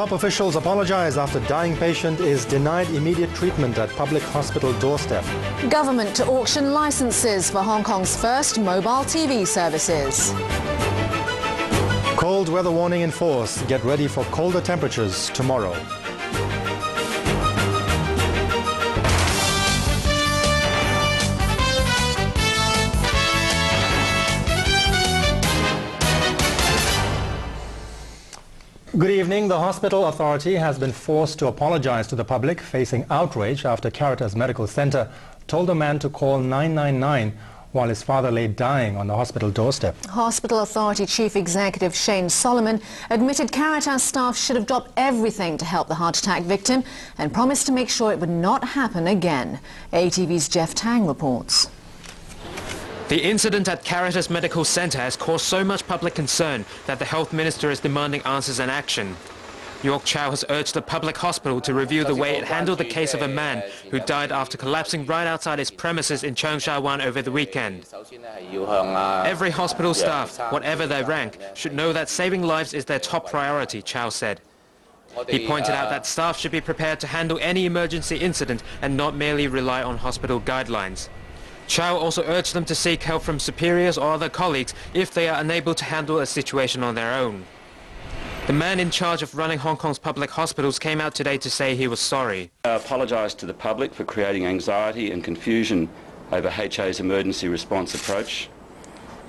Top officials apologize after dying patient is denied immediate treatment at public hospital doorstep. Government to auction licenses for Hong Kong's first mobile TV services. Cold weather warning in force. Get ready for colder temperatures tomorrow. Good evening. The hospital authority has been forced to apologize to the public facing outrage after Caritas Medical Center told a man to call 999 while his father lay dying on the hospital doorstep. Hospital Authority Chief Executive Shane Solomon admitted Caritas staff should have dropped everything to help the heart attack victim and promised to make sure it would not happen again. ATV's Jeff Tang reports. The incident at Caritas Medical Center has caused so much public concern that the Health Minister is demanding answers and action. York Chow has urged the public hospital to review the way it handled the case of a man who died after collapsing right outside his premises in Cheung Sha Wan over the weekend. Every hospital staff, whatever their rank, should know that saving lives is their top priority, Chow said. He pointed out that staff should be prepared to handle any emergency incident and not merely rely on hospital guidelines. Chow also urged them to seek help from superiors or other colleagues if they are unable to handle a situation on their own. The man in charge of running Hong Kong's public hospitals came out today to say he was sorry. I apologise to the public for creating anxiety and confusion over HA's emergency response approach.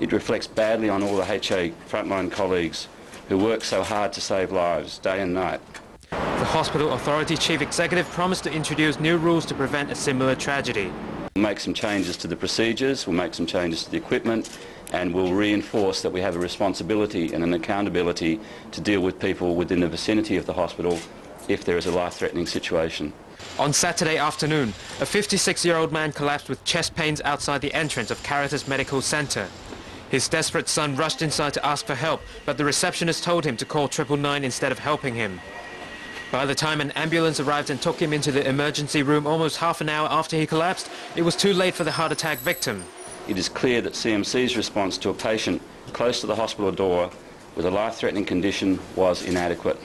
It reflects badly on all the HA frontline colleagues who work so hard to save lives day and night. The Hospital Authority Chief Executive promised to introduce new rules to prevent a similar tragedy. We'll make some changes to the procedures, we'll make some changes to the equipment, and we'll reinforce that we have a responsibility and an accountability to deal with people within the vicinity of the hospital if there is a life-threatening situation. On Saturday afternoon, a 56-year-old man collapsed with chest pains outside the entrance of Caritas Medical Center. His desperate son rushed inside to ask for help, but the receptionist told him to call 999 instead of helping him. By the time an ambulance arrived and took him into the emergency room almost half an hour after he collapsed, it was too late for the heart attack victim. It is clear that CMC's response to a patient close to the hospital door with a life-threatening condition was inadequate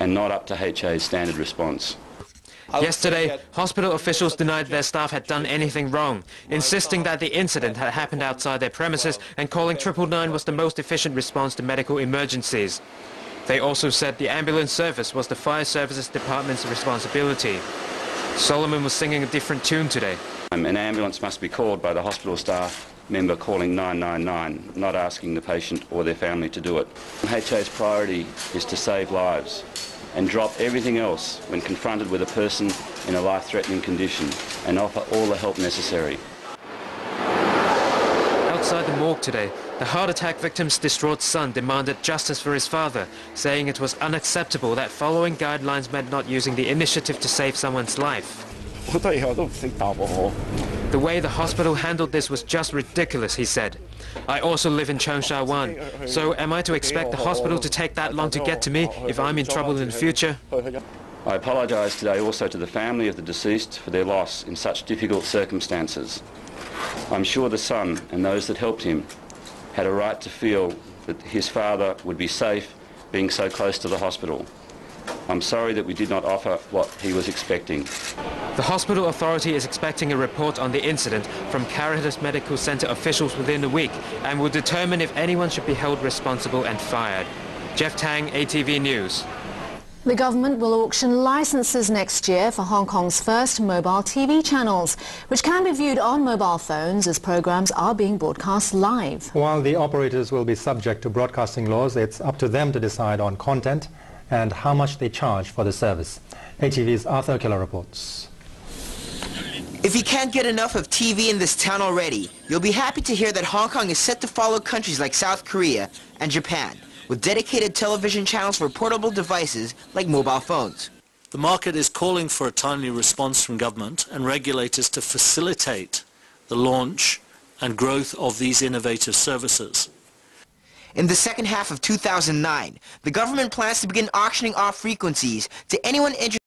and not up to HA's standard response. Yesterday, hospital officials denied their staff had done anything wrong, insisting that the incident had happened outside their premises and calling 999 was the most efficient response to medical emergencies. They also said the ambulance service was the fire services department's responsibility. Solomon was singing a different tune today. An ambulance must be called by the hospital staff member calling 999, not asking the patient or their family to do it. HA's priority is to save lives and drop everything else when confronted with a person in a life-threatening condition and offer all the help necessary. Outside the morgue today, the heart attack victim's distraught son demanded justice for his father, saying it was unacceptable that following guidelines meant not using the initiative to save someone's life. The way the hospital handled this was just ridiculous, he said. I also live in Cheung Sha Wan, so am I to expect the hospital to take that long to get to me if I'm in trouble in the future? I apologise today also to the family of the deceased for their loss in such difficult circumstances. I'm sure the son and those that helped him had a right to feel that his father would be safe being so close to the hospital. I'm sorry that we did not offer what he was expecting. The Hospital Authority is expecting a report on the incident from Caritas Medical Center officials within a week and will determine if anyone should be held responsible and fired. Jeff Tang, ATV News. The government will auction licenses next year for Hong Kong's first mobile TV channels, which can be viewed on mobile phones as programs are being broadcast live. While the operators will be subject to broadcasting laws, it's up to them to decide on content and how much they charge for the service. ATV's Arthur Keller reports. If you can't get enough of TV in this town already, you'll be happy to hear that Hong Kong is set to follow countries like South Korea and Japan, with dedicated television channels for portable devices like mobile phones. The market is calling for a timely response from government and regulators to facilitate the launch and growth of these innovative services. In the second half of 2009, the government plans to begin auctioning off frequencies to anyone interested